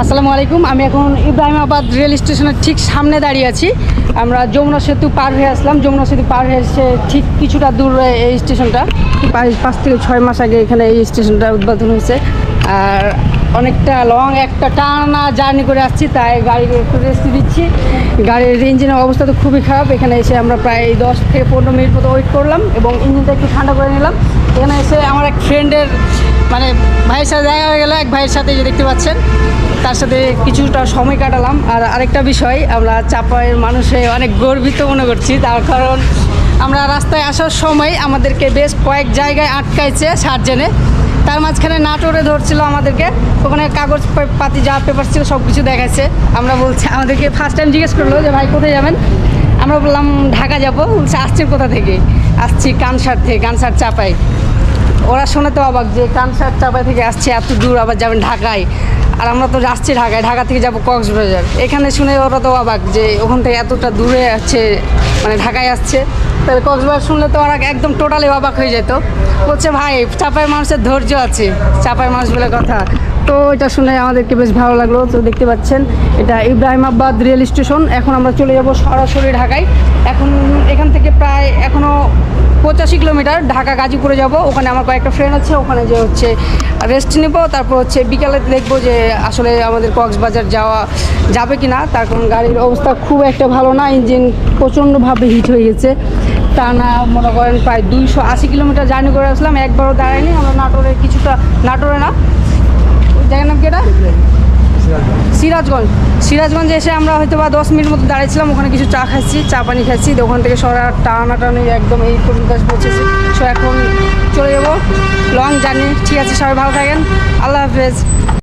আসসালামু আলাইকুম। আমি এখন ইব্রাহিমাবাদ রেল স্টেশনের ঠিক সামনে দাঁড়িয়ে আছি। আমরা যমুনা সেতু পার হয়ে আসলাম। যমুনা সেতু পার হয়ে এসে ঠিক কিছুটা দূর এই স্টেশনটা, 5 থেকে 6 মাস আগে এখানে এই স্টেশনটা উদ্বোধন হয়েছে। আর অনেকটা লং একটা টানা জার্নি করে আসছি, তাই গাড়িকে একটু রেস্ট দিচ্ছি। গাড়ির ইঞ্জিনের অবস্থা তো খুবই খারাপ। এখানে এসে আমরা প্রায় 10 থেকে 15 মিনিট মতো ওয়েট করলাম এবং ইঞ্জিনটা একটু ঠান্ডা করে নিলাম। এখানে এসে আমার এক ফ্রেন্ডের ভাইয়ের সাথে দেখা হয়ে গেলো। এক ভাইয়ের সাথে যে দেখতে পাচ্ছেন, তার সাথে কিছুটা সময় কাটালাম। আর আরেকটা বিষয়, আমরা চাপায়ের মানুষে অনেক গর্বিত মনে করছি, তার কারণ আমরা রাস্তায় আসার সময় আমাদেরকে বেশ কয়েক জায়গায় আটকাইছে সার্জেনে। তার মাঝখানে নাটোরে ধরছিল আমাদেরকে, ওখানে কাগজ পাতি যা পেপার ছিল সব কিছু দেখাচ্ছে। আমরা বলছি, আমাদেরকে ফার্স্ট টাইম জিজ্ঞেস করলো যে ভাই কোথায় যাবেন। আমরা বললাম ঢাকা যাবো। বলছে আসছেন কোথা থেকে? আসছি কানসার থেকে, কানসার চাপাই। ওরা শুনে তো অবাক যে কানসার চাপাই থেকে আসছে এত দূর, আবার যাবেন ঢাকায়। আর আমরা তো যাচ্ছি ঢাকায়, ঢাকা থেকে যাবো কক্সবাজার। এখানে শুনে ওরা তো অবাক যে ওখান থেকে এতটা দূরে আছে, ঢাকায় আসছে। তাহলে কক্সবাজার শুনলে তো ওরা একদম টোটালি অবাক হয়ে যেত। বলছে ভাই চাপাইয়ের মানুষের ধৈর্য আছে, চাপাইয়ের মানুষ বলে কথা। তো এটা শুনে আমাদেরকে বেশ ভালো লাগলো। তো দেখতে পাচ্ছেন এটা ইব্রাহিমাবাদ রেল স্টেশন। এখন আমরা চলে যাব সরাসরি ঢাকায়। এখন এখান থেকে প্রায় এখনও 85 কিলোমিটার ঢাকা গাজীপুরে যাব। ওখানে আমার কয়েকটা ফ্রেন্ড আছে, ওখানে যে রেস্ট নেব। তারপর বিকালে দেখবো যে আসলে আমাদের কক্সবাজার যাওয়া যাবে কি না। তার কারণ গাড়ির অবস্থা খুব একটা ভালো না, ইঞ্জিন প্রচণ্ডভাবে হিট হয়ে গেছে। তা না মনে করেন প্রায় 280 কিলোমিটার জার্নি করে আসলাম, একবারও দাঁড়ায়নি। আমরা নাটোরে না, ওই জায়গার নাম কি এটা, সিরাজগঞ্জে এসে আমরা হয়তো বা 10 মিনিট মতো দাঁড়িয়েছিলাম। ওখানে কিছু চা খাচ্ছি, চা পানি খাচ্ছি। ওখান থেকে টানাটানি একদম এই পর্যন্ত পৌঁছেছি। সো এখন চলে যাবো লং জার্নি। ঠিক আছে, সবাই ভালো থাকেন, আল্লাহ হাফেজ।